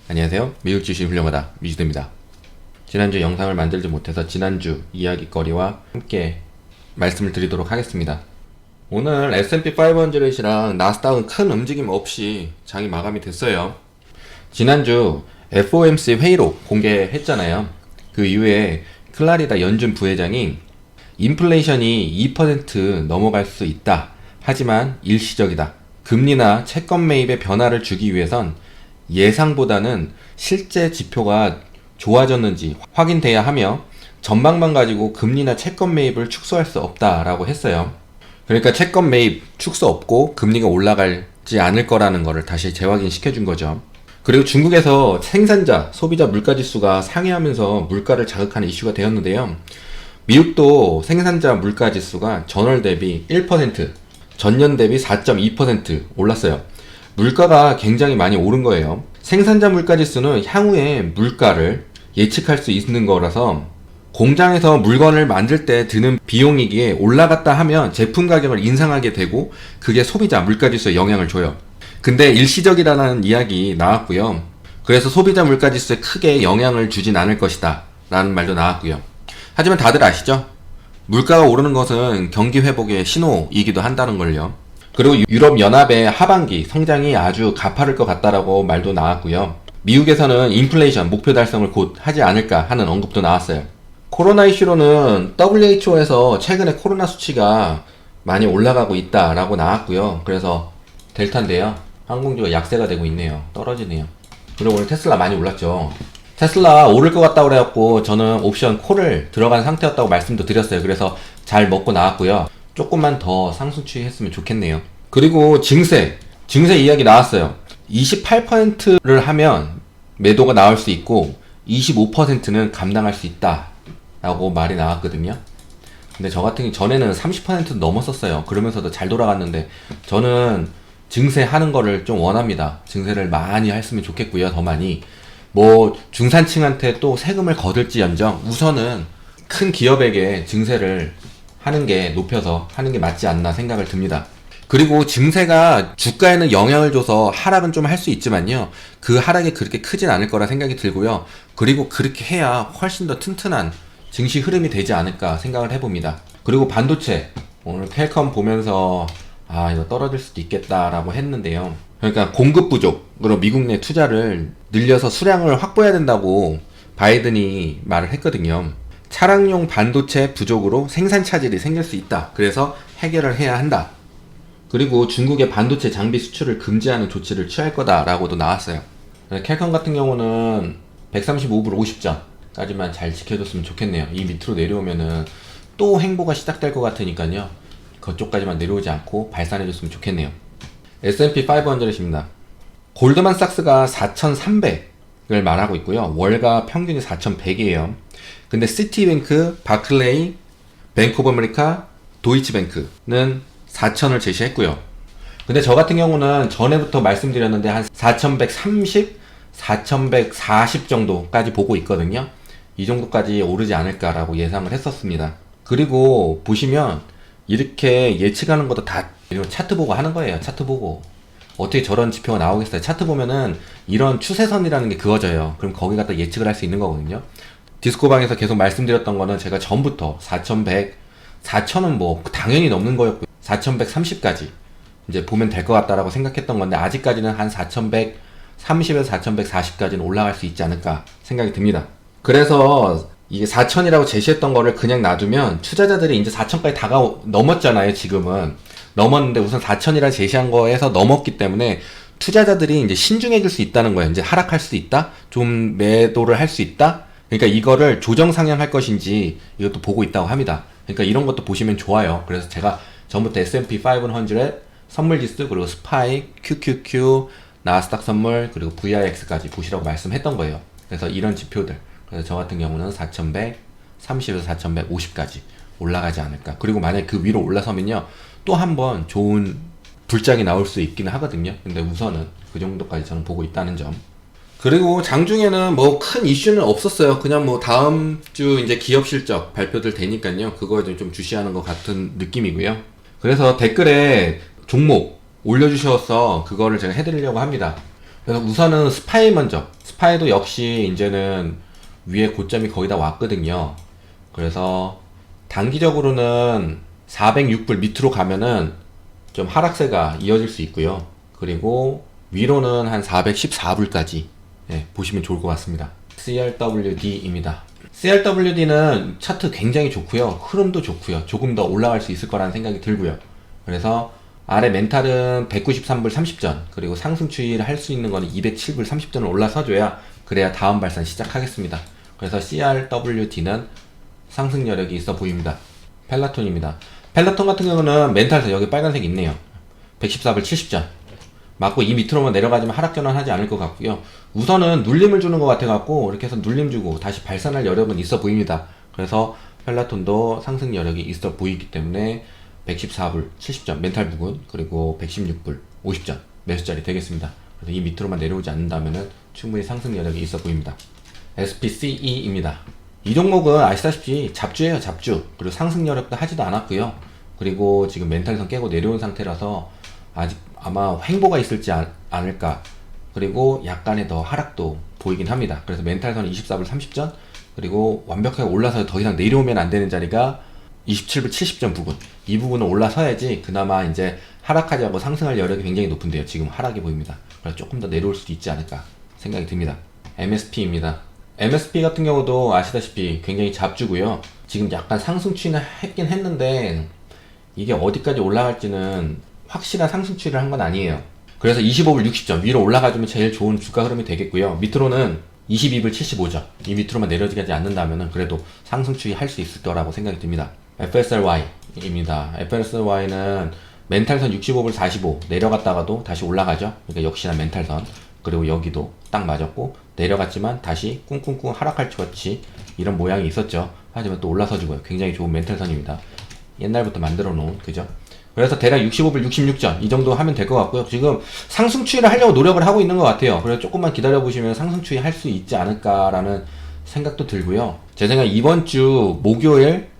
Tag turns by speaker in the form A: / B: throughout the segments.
A: 안녕하세요. 미국 주식 훌륭하다 위즈입니다. 지난주 영상을 만들지 못해서 지난주 이야기거리와 함께 말씀을 드리도록 하겠습니다. 오늘 S&P 500이랑 나스닥은 큰 움직임 없이 장이 마감이 됐어요. 지난주 FOMC 회의록 공개했잖아요. 그 이후에 클라리다 연준 부회장이 인플레이션이 2% 넘어갈 수 있다. 하지만 일시적이다. 금리나 채권 매입의 변화를 주기 위해선 예상보다는 실제 지표가 좋아졌는지 확인돼야 하며 전망만 가지고 금리나 채권 매입을 축소할 수 없다라고 했어요. 그러니까 채권 매입 축소 없고 금리가 올라가지 않을 거라는 거를 다시 재확인 시켜준 거죠. 그리고 중국에서 생산자, 소비자 물가지수가 상회하면서 물가를 자극하는 이슈가 되었는데요. 미국도 생산자 물가지수가 전월 대비 1%, 전년 대비 4.2% 올랐어요. 물가가 굉장히 많이 오른 거예요. 생산자 물가지수는 향후에 물가를 예측할 수 있는 거라서 공장에서 물건을 만들 때 드는 비용이기에 올라갔다 하면 제품 가격을 인상하게 되고 그게 소비자 물가지수에 영향을 줘요. 근데 일시적이라는 이야기 나왔고요. 그래서 소비자 물가지수에 크게 영향을 주진 않을 것이다 라는 말도 나왔고요. 하지만 다들 아시죠? 물가가 오르는 것은 경기 회복의 신호이기도 한다는 걸요. 그리고 유럽연합의 하반기 성장이 아주 가파를 것 같다라고 말도 나왔고요. 미국에서는 인플레이션 목표 달성을 곧 하지 않을까 하는 언급도 나왔어요. 코로나 이슈로는 WHO에서 최근에 코로나 수치가 많이 올라가고 있다라고 나왔고요. 그래서 델타인데요. 항공주가 약세가 되고 있네요. 떨어지네요. 그리고 오늘 테슬라 많이 올랐죠. 테슬라 오를 것 같다고 그래갖고 저는 옵션 콜을 들어간 상태였다고 말씀도 드렸어요. 그래서 잘 먹고 나왔고요. 조금만 더 상승 추이했으면 좋겠네요. 그리고 증세 이야기 나왔어요. 28%를 하면 매도가 나올 수 있고 25%는 감당할 수 있다 라고 말이 나왔거든요. 근데 저 같은 경우 전에는 30% 넘었었어요. 그러면서도 잘 돌아갔는데 저는 증세하는 거를 좀 원합니다. 증세를 많이 했으면 좋겠고요. 더 많이 뭐 중산층한테 또 세금을 거둘지언정 우선은 큰 기업에게 증세를 하는 게 높여서 하는 게 맞지 않나 생각을 듭니다. 그리고 증세가 주가에는 영향을 줘서 하락은 좀 할 수 있지만요. 그 하락이 그렇게 크진 않을 거라 생각이 들고요. 그리고 그렇게 해야 훨씬 더 튼튼한 증시 흐름이 되지 않을까 생각을 해봅니다. 그리고 반도체 오늘 퀄컴 보면서 이거 떨어질 수도 있겠다라고 했는데요. 그러니까 공급 부족으로 미국 내 투자를 늘려서 수량을 확보해야 된다고 바이든이 말을 했거든요. 차량용 반도체 부족으로 생산 차질이 생길 수 있다. 그래서 해결을 해야 한다. 그리고 중국의 반도체 장비 수출을 금지하는 조치를 취할 거다라고도 나왔어요. 캘컴 같은 경우는 135불 50전까지만 잘 지켜줬으면 좋겠네요. 이 밑으로 내려오면은 또 행보가 시작될 것 같으니까요. 그쪽까지만 내려오지 않고 발산해줬으면 좋겠네요. S&P 500입니다. 골드만삭스가 4,300을 말하고 있고요. 월가 평균이 4,100이에요. 근데 시티뱅크, 바클레이, 뱅크 오브 아메리카, 도이치뱅크는 4,000을 제시했고요. 근데 저 같은 경우는 전에부터 말씀드렸는데 한 4,130, 4,140 정도까지 보고 있거든요. 이 정도까지 오르지 않을까라고 예상을 했었습니다. 그리고 보시면 이렇게 예측하는 것도 다 차트 보고 하는 거예요. 차트 보고. 어떻게 저런 지표가 나오겠어요. 차트 보면은 이런 추세선이라는 게 그어져요. 그럼 거기 갖다 예측을 할 수 있는 거거든요. 디스코방에서 계속 말씀드렸던 거는 제가 전부터 4,100, 4,000은 뭐 당연히 넘는 거였고 4,130까지 이제 보면 될 것 같다라고 생각했던 건데 아직까지는 한 4,130에서 4,140까지는 올라갈 수 있지 않을까 생각이 듭니다. 그래서 이게 4,000이라고 제시했던 거를 그냥 놔두면 투자자들이 이제 4,000까지 넘었잖아요. 지금은 넘었는데 우선 4,000이라 제시한 거에서 넘었기 때문에 투자자들이 이제 신중해질 수 있다는 거예요. 이제 하락할 수 있다, 좀 매도를 할 수 있다. 그러니까 이거를 조정 상향할 것인지 이것도 보고 있다고 합니다. 그러니까 이런 것도 보시면 좋아요. 그래서 제가 전부터 S&P 500 선물지수 그리고 스파이, QQQ, 나스닥 선물 그리고 VIX까지 보시라고 말씀했던 거예요. 그래서 이런 지표들. 그래서 저 같은 경우는 4,130에서 4,150까지 올라가지 않을까. 그리고 만약에 그 위로 올라서면요. 또 한 번 좋은 불장이 나올 수 있기는 하거든요. 근데 우선은 그 정도까지 저는 보고 있다는 점. 그리고 장중에는 뭐 큰 이슈는 없었어요. 그냥 뭐 다음 주 이제 기업 실적 발표들 되니까요. 그거 좀 주시하는 것 같은 느낌이고요. 그래서 댓글에 종목 올려주셔서 그거를 제가 해드리려고 합니다. 그래서 우선은 스파이 스파이도 역시 이제는 위에 고점이 거의 다 왔거든요. 그래서 단기적으로는 406불 밑으로 가면은 좀 하락세가 이어질 수 있고요. 그리고 위로는 한 414불까지 보시면 좋을 것 같습니다. CRWD입니다. CRWD는 차트 굉장히 좋고요. 흐름도 좋고요. 조금 더 올라갈 수 있을 거라는 생각이 들고요. 그래서 아래 멘탈은 193불 30전, 그리고 상승 추이를 할 수 있는 거는 207불 30전을 올라서줘야 그래야 다음 발산 시작하겠습니다. 그래서 CRWD는 상승 여력이 있어 보입니다. 펠라톤입니다. 펠라톤 같은 경우는 멘탈에서 여기 빨간색이 있네요. 114불 70전 맞고 이 밑으로만 내려가지면 하락 전환하지 않을 것 같고요. 우선은 눌림을 주는 것 같아 갖고 이렇게 해서 눌림 주고 다시 발산할 여력은 있어 보입니다. 그래서 펠라톤도 상승 여력이 있어 보이기 때문에 114불 70전 멘탈 부근, 그리고 116불 50전 매수자리 되겠습니다. 그래서 이 밑으로만 내려오지 않는다면 충분히 상승 여력이 있어 보입니다. SPCE입니다. 이 종목은 아시다시피 잡주예요, 잡주. 그리고 상승 여력도 하지도 않았고요. 그리고 지금 멘탈선 깨고 내려온 상태라서 아직 아마 횡보가 있을지 않을까. 그리고 약간의 더 하락도 보이긴 합니다. 그래서 멘탈선 24불 30전, 그리고 완벽하게 올라서 더 이상 내려오면 안 되는 자리가 27불 70전 부분. 이 부분은 올라서야지 그나마 이제 하락하지 않고 상승할 여력이 굉장히 높은데요. 지금 하락이 보입니다. 그래서 조금 더 내려올 수도 있지 않을까 생각이 듭니다. MSP입니다. MSP 같은 경우도 아시다시피 굉장히 잡주고요. 지금 약간 상승 추이는 했긴 했는데 이게 어디까지 올라갈지는 확실한 상승 추이를 한 건 아니에요. 그래서 25불 60점 위로 올라가주면 제일 좋은 주가 흐름이 되겠고요. 밑으로는 22불 75점 이 밑으로만 내려지지 않는다면 그래도 상승 추이 할 수 있을 거라고 생각이 듭니다. FSRY입니다. FSRY는 멘탈선 65불 45 내려갔다가도 다시 올라가죠. 그러니까 역시나 멘탈선, 그리고 여기도 딱 맞았고 내려갔지만 다시 꿍꿍꿍 하락할 것 같이 이런 모양이 있었죠. 하지만 또 올라서주고요. 굉장히 좋은 멘탈선입니다. 옛날부터 만들어 놓은, 그죠? 그래서 대략 65불 66전 이 정도 하면 될 것 같고요. 지금 상승 추이를 하려고 노력을 하고 있는 것 같아요. 그래서 조금만 기다려 보시면 상승 추이 할 수 있지 않을까라는 생각도 들고요. 제 생각 이번 주 목요일,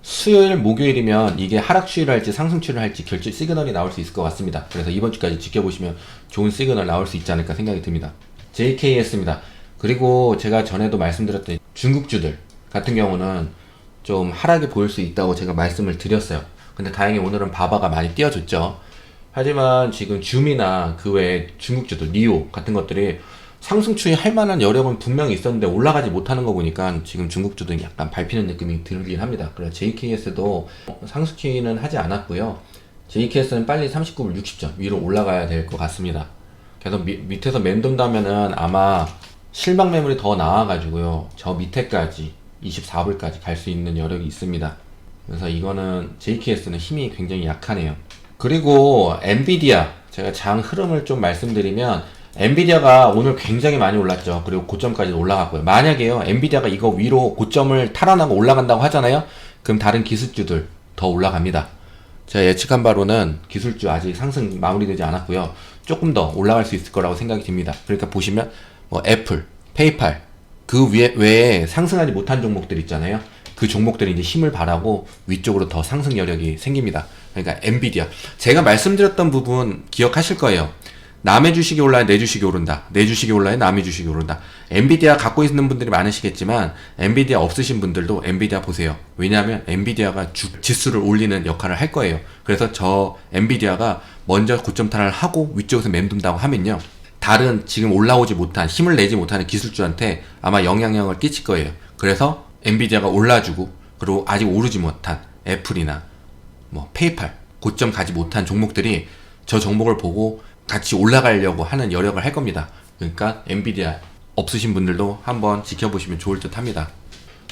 A: 수요일, 목요일이면 이게 하락 추이를 할지 상승 추이를 할지 결정 시그널이 나올 수 있을 것 같습니다. 그래서 이번 주까지 지켜보시면 좋은 시그널 나올 수 있지 않을까 생각이 듭니다. JKS입니다. 그리고 제가 전에도 말씀드렸던 중국주들 같은 경우는 좀 하락이 보일 수 있다고 제가 말씀을 드렸어요. 근데 다행히 오늘은 바바가 많이 띄워줬죠. 하지만 지금 줌이나 그 외에 중국주들, 니오 같은 것들이 상승 추이 할 만한 여력은 분명히 있었는데 올라가지 못하는 거 보니까 지금 중국주도 약간 밟히는 느낌이 들긴 합니다. 그래서 JKS도 상승 추이는 하지 않았고요. JKS는 빨리 39불 60점 위로 올라가야 될 것 같습니다. 계속 밑에서 맴돈다면은 아마 실망 매물이 더 나와가지고요. 저 밑에까지 24불까지 갈 수 있는 여력이 있습니다. 그래서 이거는 JKS는 힘이 굉장히 약하네요. 그리고 엔비디아, 제가 장 흐름을 좀 말씀드리면 엔비디아가 오늘 굉장히 많이 올랐죠. 그리고 고점까지 올라갔고요. 만약에요 엔비디아가 이거 위로 고점을 탈환하고 올라간다고 하잖아요. 그럼 다른 기술주들 더 올라갑니다. 제가 예측한 바로는 기술주 아직 상승 마무리되지 않았고요. 조금 더 올라갈 수 있을 거라고 생각이 듭니다. 그러니까 보시면 뭐 애플, 페이팔, 그 외에 상승하지 못한 종목들 있잖아요. 그 종목들이 이제 힘을 발하고 위쪽으로 더 상승 여력이 생깁니다. 그러니까 엔비디아, 제가 말씀드렸던 부분 기억하실 거예요. 남의 주식이 올라야 내 주식이 오른다, 내 주식이 올라야 남의 주식이 오른다. 엔비디아 갖고 있는 분들이 많으시겠지만 엔비디아 없으신 분들도 엔비디아 보세요. 왜냐하면 엔비디아가 지수를 올리는 역할을 할 거예요. 그래서 저 엔비디아가 먼저 고점 탈환을 하고 위쪽에서 맴돈다고 하면요, 다른 지금 올라오지 못한, 힘을 내지 못하는 기술주한테 아마 영향력을 끼칠 거예요. 그래서 엔비디아가 올라주고, 그리고 아직 오르지 못한 애플이나 뭐 페이팔, 고점 가지 못한 종목들이 저 종목을 보고 같이 올라가려고 하는 여력을 할 겁니다. 그러니까 엔비디아 없으신 분들도 한번 지켜보시면 좋을 듯 합니다.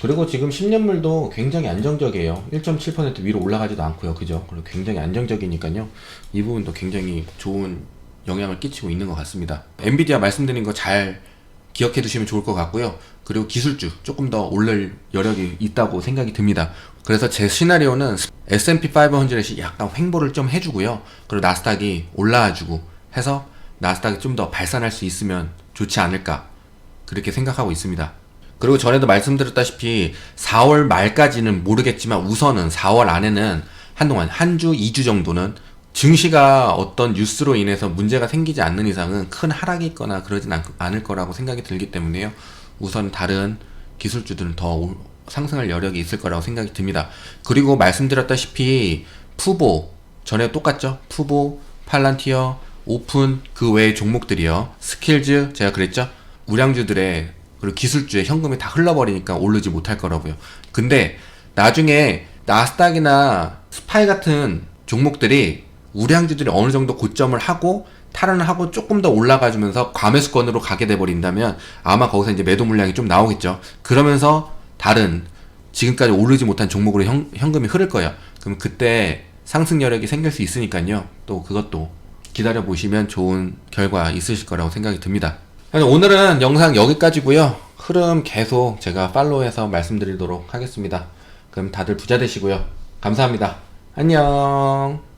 A: 그리고 지금 10년물도 굉장히 안정적이에요. 1.7% 위로 올라가지도 않고요. 그죠? 그리고 굉장히 안정적이니까요. 이 부분도 굉장히 좋은 영향을 끼치고 있는 것 같습니다. 엔비디아 말씀드린 거 잘 기억해 두시면 좋을 것 같고요. 그리고 기술주 조금 더 오를 여력이 있다고 생각이 듭니다. 그래서 제 시나리오는 S&P 500이 약간 횡보를 좀 해주고요. 그리고 나스닥이 올라와주고 해서 나스닥이 좀 더 발산할 수 있으면 좋지 않을까, 그렇게 생각하고 있습니다. 그리고 전에도 말씀드렸다시피 4월 말까지는 모르겠지만 우선은 4월 안에는 한동안 한 주, 2주 정도는 증시가 어떤 뉴스로 인해서 문제가 생기지 않는 이상은 큰 하락이 있거나 그러진 않을 거라고 생각이 들기 때문에요. 우선 다른 기술주들은 더 상승할 여력이 있을 거라고 생각이 듭니다. 그리고 말씀드렸다시피 푸보 전에 똑같죠? 푸보, 팔란티어, 오픈 그 외의 종목들이요. 스킬즈 제가 그랬죠? 우량주들의 그리고 기술주의 현금이 다 흘러버리니까 오르지 못할 거라고요. 근데 나중에 나스닥이나 스파이 같은 종목들이 우량주들이 어느 정도 고점을 하고 탈환을 하고 조금 더 올라가주면서 과매수권으로 가게 돼버린다면 아마 거기서 이제 매도 물량이 좀 나오겠죠. 그러면서 다른 지금까지 오르지 못한 종목으로 현금이 흐를 거예요. 그럼 그때 상승 여력이 생길 수 있으니까요. 또 그것도 기다려 보시면 좋은 결과 있으실 거라고 생각이 듭니다. 오늘은 영상 여기까지고요. 흐름 계속 제가 팔로우해서 말씀드리도록 하겠습니다. 그럼 다들 부자 되시고요. 감사합니다. 안녕.